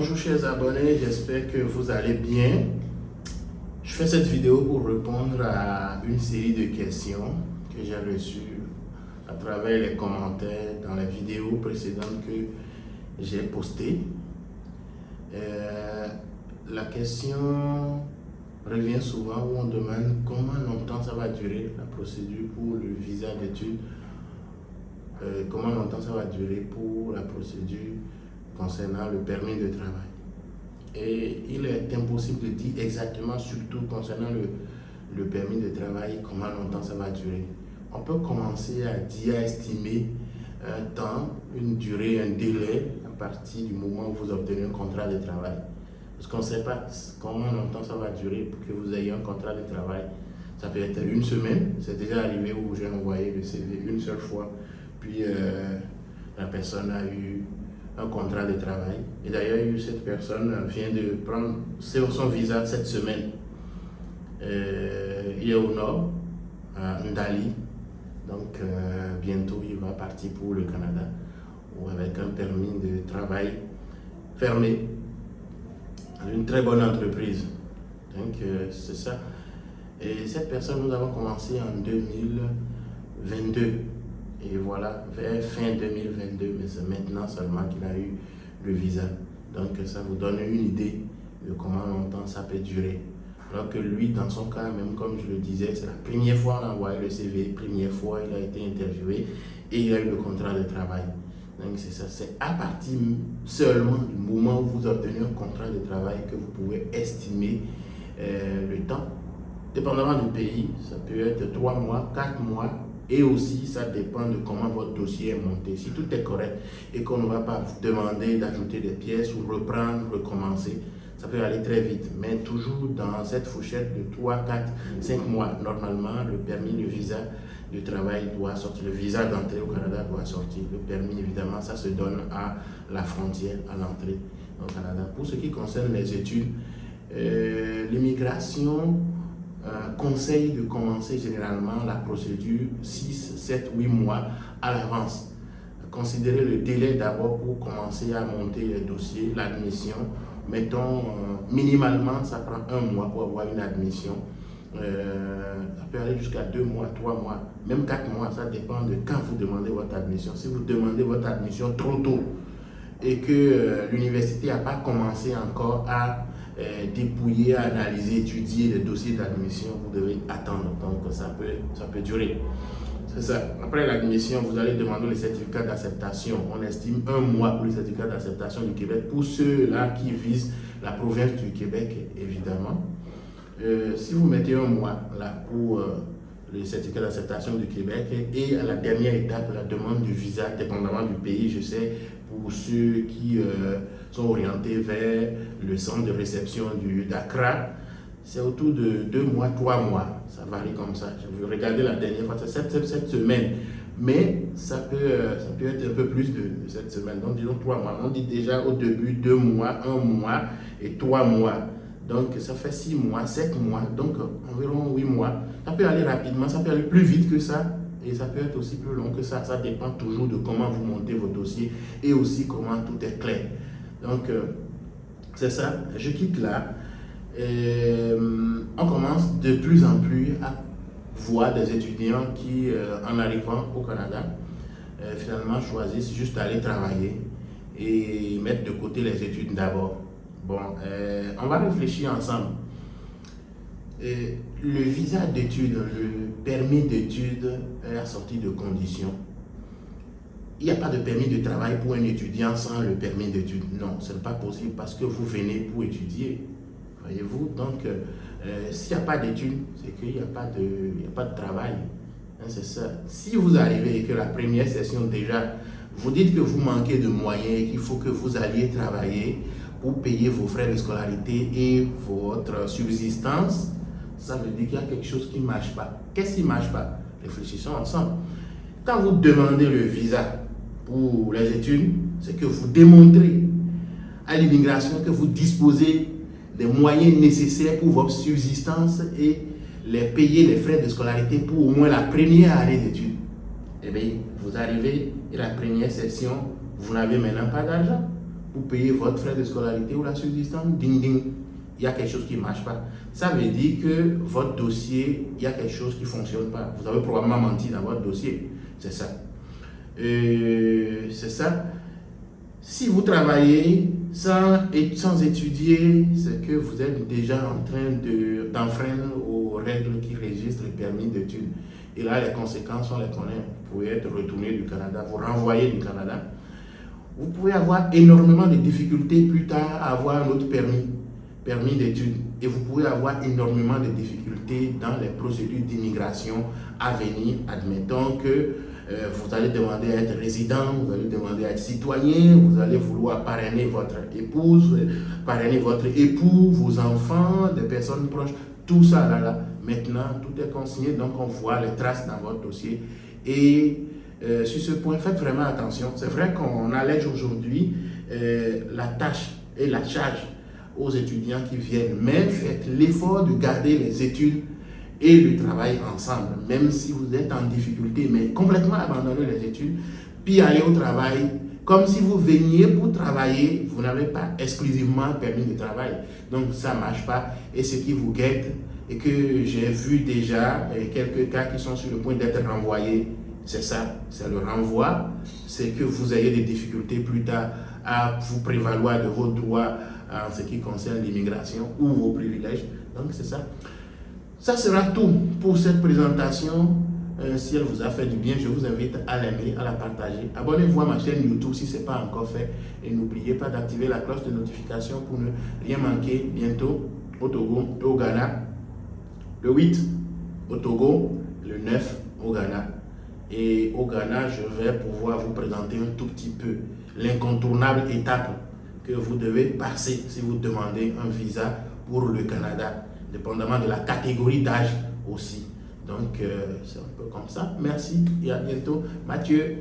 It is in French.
Bonjour chers abonnés, j'espère que vous allez bien. Je fais cette vidéo pour répondre à une série de questions que j'ai reçues à travers les commentaires dans les vidéos précédentes que j'ai postées. La question revient souvent où on demande comment longtemps ça va durer la procédure pour le visa d'études, comment longtemps ça va durer pour la procédure concernant le permis de travail. Et il est impossible de dire exactement, surtout concernant le permis de travail, comment longtemps ça va durer. On peut commencer à dire, à estimer un temps, une durée, un délai à partir du moment où vous obtenez un contrat de travail. Parce qu'on ne sait pas comment longtemps ça va durer pour que vous ayez un contrat de travail. Ça peut être une semaine, c'est déjà arrivé où j'ai envoyé le CV une seule fois, puis la personne a eu un contrat de travail. Et d'ailleurs, cette personne vient de prendre son visa cette semaine. Il est au nord, à Ndali. Donc, bientôt, il va partir pour le Canada, ou avec un permis de travail fermé, une très bonne entreprise. Donc, c'est ça. Et cette personne, nous avons commencé en 2022. Et voilà, vers fin 2022, mais c'est maintenant seulement qu'il a eu le visa. Donc ça vous donne une idée de comment longtemps ça peut durer. Alors que lui, dans son cas, même comme je le disais, c'est la première fois qu'on a envoyé le CV, première fois il a été interviewé et il a eu le contrat de travail. Donc c'est ça, c'est à partir seulement du moment où vous obtenez un contrat de travail que vous pouvez estimer le temps. Dépendamment du pays, ça peut être 3 mois, 4 mois, et aussi ça dépend de comment votre dossier est monté. Si tout est correct et qu'on ne va pas vous demander d'ajouter des pièces ou reprendre, recommencer, ça peut aller très vite. Mais toujours dans cette fourchette de 3, 4, 5 mois. Normalement, le permis, le visa de travail doit sortir. Le visa d'entrée au Canada doit sortir. Le permis, évidemment, ça se donne à la frontière, à l'entrée au Canada. Pour ce qui concerne les études, l'immigration conseille de commencer généralement la procédure 6, 7, 8 mois à l'avance. Considérez le délai d'abord pour commencer à monter le dossier, l'admission. Mettons, minimalement, ça prend 1 mois pour avoir une admission. Ça peut aller jusqu'à 2 mois, 3 mois, même 4 mois. Ça dépend de quand vous demandez votre admission. Si vous demandez votre admission trop tôt et que l'université n'a pas commencé encore à dépouiller, analyser, étudier les dossiers d'admission, vous devez attendre. Donc ça peut durer. C'est ça. Après l'admission, vous allez demander le certificat d'acceptation. On estime 1 mois pour le certificat d'acceptation du Québec. Pour ceux-là qui visent la province du Québec, évidemment. Si vous mettez 1 mois là pour le certificat d'acceptation du Québec et à la dernière étape, la demande du visa, dépendamment du pays, je sais, pour ceux qui sont orientés vers le centre de réception d'Accra, c'est autour de 2 mois, 3 mois. Ça varie comme ça. Je vais regarder la dernière fois, c'est cette semaine. Mais ça peut être un peu plus de cette semaine. Donc, disons 3 mois. On dit déjà au début 2 mois, 1 mois et 3 mois. Donc, ça fait 6 mois, 7 mois, donc environ 8 mois. Ça peut aller rapidement, ça peut aller plus vite que ça, et ça peut être aussi plus long que ça. Ça dépend toujours de comment vous montez vos dossiers et aussi comment tout est clair. Donc, c'est ça. Je quitte là. On commence de plus en plus à voir des étudiants qui, en arrivant au Canada, finalement choisissent juste d'aller travailler et mettre de côté les études d'abord. Bon, on va réfléchir ensemble. Le visa d'études, le permis d'études est assorti de conditions. Il n'y a pas de permis de travail pour un étudiant sans le permis d'études. Non, ce n'est pas possible parce que vous venez pour étudier. Voyez-vous, donc s'il n'y a pas d'études, c'est qu'il n'y a pas de travail. Hein, c'est ça. Si vous arrivez et que la première session déjà, vous dites que vous manquez de moyens et qu'il faut que vous alliez travailler pour payer vos frais de scolarité et votre subsistance, ça veut dire qu'il y a quelque chose qui ne marche pas. Qu'est-ce qui ne marche pas? Réfléchissons ensemble. Quand vous demandez le visa pour les études, c'est que vous démontrez à l'immigration que vous disposez des moyens nécessaires pour votre subsistance et les payer les frais de scolarité pour au moins la première année d'études. Eh bien, vous arrivez et la première session, vous n'avez maintenant pas d'argent. pour payer votre frais de scolarité ou la subsistance, ding ding, il y a quelque chose qui ne marche pas. Ça veut dire que votre dossier, il y a quelque chose qui ne fonctionne pas. Vous avez probablement menti dans votre dossier. C'est ça. C'est ça. Si vous travaillez sans étudier, c'est que vous êtes déjà en train d'enfreindre aux règles qui régissent le permis d'études. Et là, les conséquences, on les connaît. Vous pouvez être retourné du Canada, vous renvoyer du Canada. Vous pouvez avoir énormément de difficultés plus tard à avoir un autre permis d'études. Et vous pouvez avoir énormément de difficultés dans les procédures d'immigration à venir. Admettons que vous allez demander à être résident, vous allez demander à être citoyen, vous allez vouloir parrainer votre épouse, parrainer votre époux, vos enfants, des personnes proches, tout ça là. Maintenant, tout est consigné, donc on voit les traces dans votre dossier. Et sur ce point, faites vraiment attention. C'est vrai qu'on allège aujourd'hui la tâche et la charge aux étudiants qui viennent, mais faites l'effort de garder les études et le travail ensemble, même si vous êtes en difficulté, mais complètement abandonner les études, puis aller au travail, comme si vous veniez pour travailler, vous n'avez pas exclusivement permis de travail. Donc ça ne marche pas, et ce qui vous guette, et que j'ai vu déjà quelques cas qui sont sur le point d'être renvoyés, c'est ça, c'est le renvoi, c'est que vous ayez des difficultés plus tard à vous prévaloir de vos droits en ce qui concerne l'immigration ou vos privilèges. Donc c'est ça. Ça sera tout pour cette présentation. Si elle vous a fait du bien, je vous invite à l'aimer, à la partager. Abonnez-vous à ma chaîne YouTube si ce n'est pas encore fait. Et n'oubliez pas d'activer la cloche de notification pour ne rien manquer. Bientôt au Togo et au Ghana. Le 8 au Togo, le 9 au Ghana. Et au Ghana, je vais pouvoir vous présenter un tout petit peu l'incontournable étape que vous devez passer si vous demandez un visa pour le Canada, dépendamment de la catégorie d'âge aussi. Donc, c'est un peu comme ça. Merci et à bientôt. Mathieu.